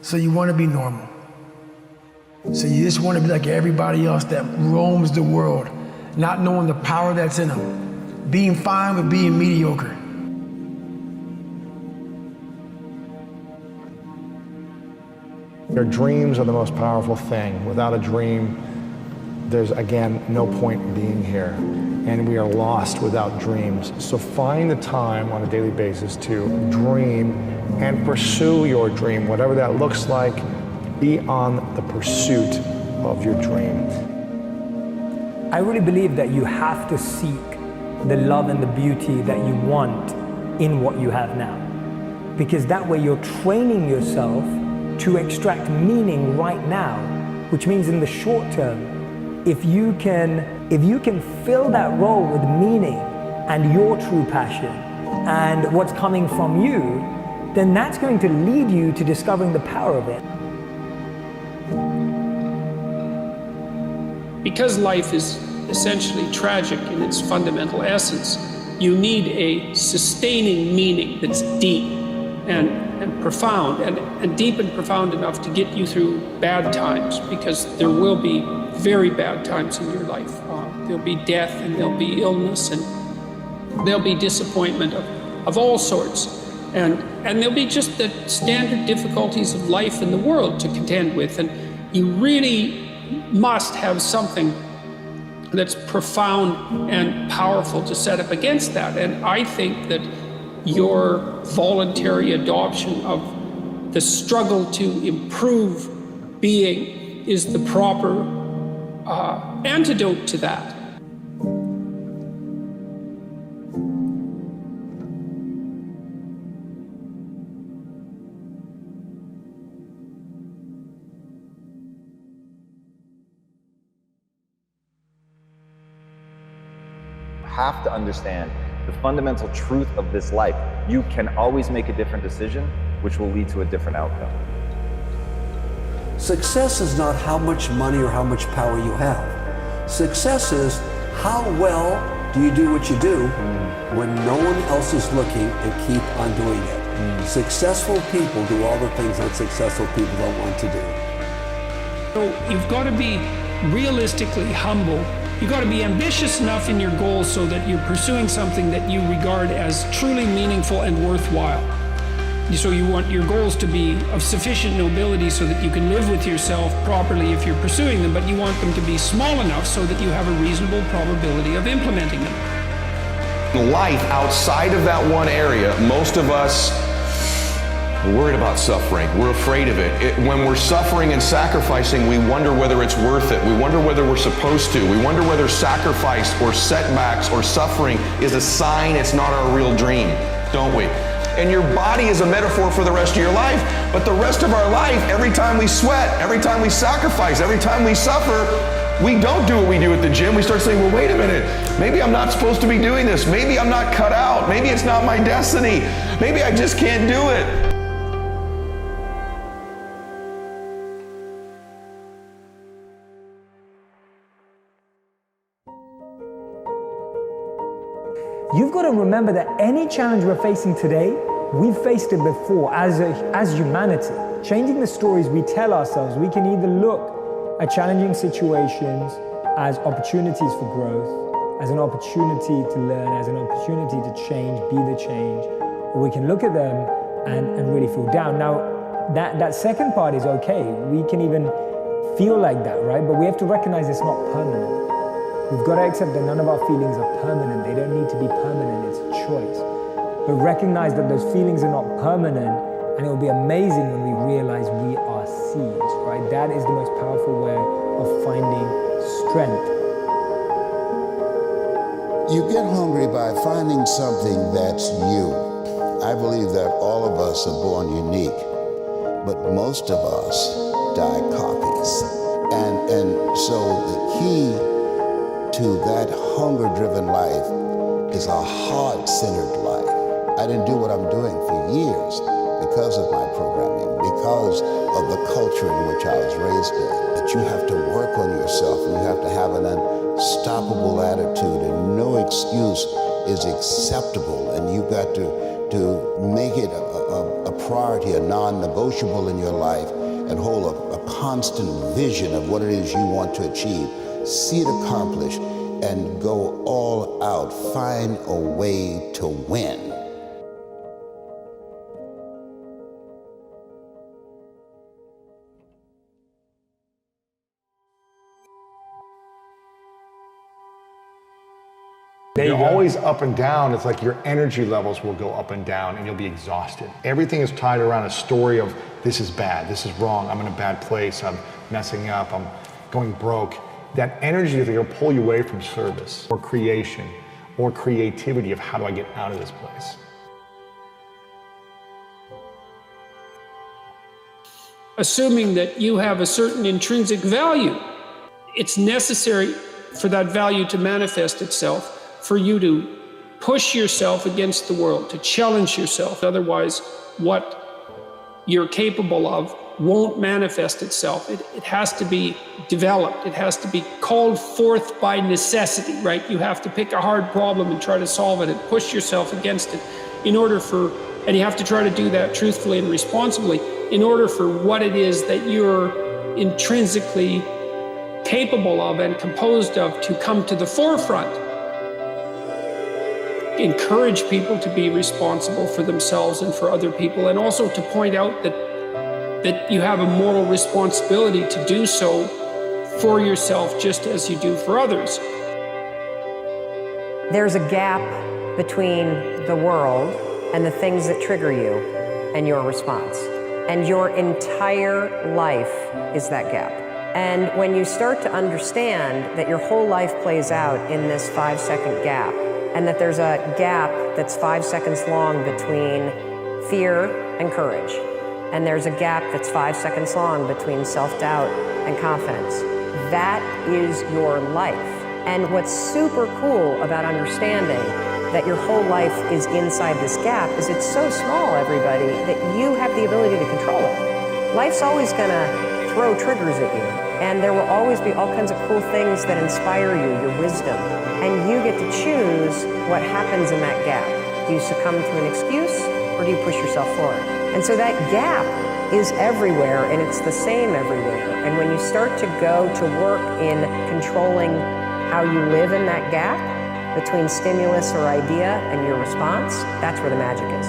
So you want to be normal. So you just want to be like everybody else that roams the world, not knowing the power that's in them, being fine with being mediocre. Your dreams are the most powerful thing. Without a dream, there's, again, no point in being here. And we are lost without dreams. So find the time on a daily basis to dream and pursue your dream, whatever that looks like. Be on the pursuit of your dream. I really believe that you have to seek the love and the beauty that you want in what you have now. Because that way you're training yourself to extract meaning right now, which means in the short term, if you can fill that role with meaning and your true passion and what's coming from you, then that's going to lead you to discovering the power of it. Because life is essentially tragic in its fundamental essence, you need a sustaining meaning that's deep and profound, and deep and profound enough to get you through bad times, because there will be very bad times in your life. There'll be death, and there'll be illness, and there'll be disappointment of all sorts. And there'll be just the standard difficulties of life in the world to contend with. And you really must have something that's profound and powerful to set up against that. And I think that your voluntary adoption of the struggle to improve being is the proper antidote to that. Have to understand the fundamental truth of this life. You can always make a different decision, which will lead to a different outcome. Success is not how much money or how much power you have. Success is how well do you do what you do when no one else is looking and keep on doing it. Successful people do all the things that successful people don't want to do. So you've got to be realistically humble. You've got to be ambitious enough in your goals so that you're pursuing something that you regard as truly meaningful and worthwhile. So you want your goals to be of sufficient nobility so that you can live with yourself properly if you're pursuing them, but you want them to be small enough so that you have a reasonable probability of implementing them. Life outside of that one area, most of us are worried about suffering. We're afraid of it. When we're suffering and sacrificing, we wonder whether it's worth it. We wonder whether we're supposed to. We wonder whether sacrifice or setbacks or suffering is a sign it's not our real dream, don't we? And your body is a metaphor for the rest of your life, but the rest of our life, every time we sweat, every time we sacrifice, every time we suffer, we don't do what we do at the gym. We start saying, well, wait a minute, maybe I'm not supposed to be doing this. Maybe I'm not cut out. Maybe it's not my destiny. Maybe I just can't do it. You've got to remember that any challenge we're facing today, we've faced it before as humanity. Changing the stories we tell ourselves, we can either look at challenging situations as opportunities for growth, as an opportunity to learn, as an opportunity to change, be the change, or we can look at them and really feel down. Now, that second part is okay. We can even feel like that, right? But we have to recognize it's not permanent. We've got to accept that none of our feelings are permanent. They don't need to be permanent, it's a choice. But recognize that those feelings are not permanent, and it will be amazing when we realize we are seeds, right? That is the most powerful way of finding strength. You get hungry by finding something that's you. I believe that all of us are born unique, but most of us die copies. And so the key to that hunger-driven life is a heart-centered life. I didn't do what I'm doing for years because of my programming, because of the culture in which I was raised in. But you have to work on yourself, and you have to have an unstoppable attitude, and no excuse is acceptable, and you've got to make it a priority, a non-negotiable in your life, and hold a constant vision of what it is you want to achieve, see it accomplished, and go all out. Find a way to win. You're always up and down. It's like your energy levels will go up and down and you'll be exhausted. Everything is tied around a story of this is bad, this is wrong, I'm in a bad place, I'm messing up, I'm going broke. That energy is going to pull you away from service or creation or creativity of how do I get out of this place. Assuming that you have a certain intrinsic value, it's necessary for that value to manifest itself, for you to push yourself against the world, to challenge yourself. Otherwise, what you're capable of won't manifest itself. It has to be developed. It has to be called forth by necessity, right? You have to pick a hard problem and try to solve it and push yourself against it in order for, and you have to try to do that truthfully and responsibly, in order for what it is that you're intrinsically capable of and composed of to come to the forefront. Encourage people to be responsible for themselves and for other people, and also to point out that you have a moral responsibility to do so for yourself just as you do for others. There's a gap between the world and the things that trigger you and your response. And your entire life is that gap. And when you start to understand that your whole life plays out in this 5-second gap, and that there's a gap that's 5 seconds long between fear and courage, and there's a gap that's 5 seconds long between self-doubt and confidence, that is your life. And what's super cool about understanding that your whole life is inside this gap is it's so small, everybody, that you have the ability to control it. Life's always gonna throw triggers at you, and there will always be all kinds of cool things that inspire you, your wisdom, and you get to choose what happens in that gap. Do you succumb to an excuse, or do you push yourself forward? And so that gap is everywhere, and it's the same everywhere. And when you start to go to work in controlling how you live in that gap between stimulus or idea and your response, that's where the magic is.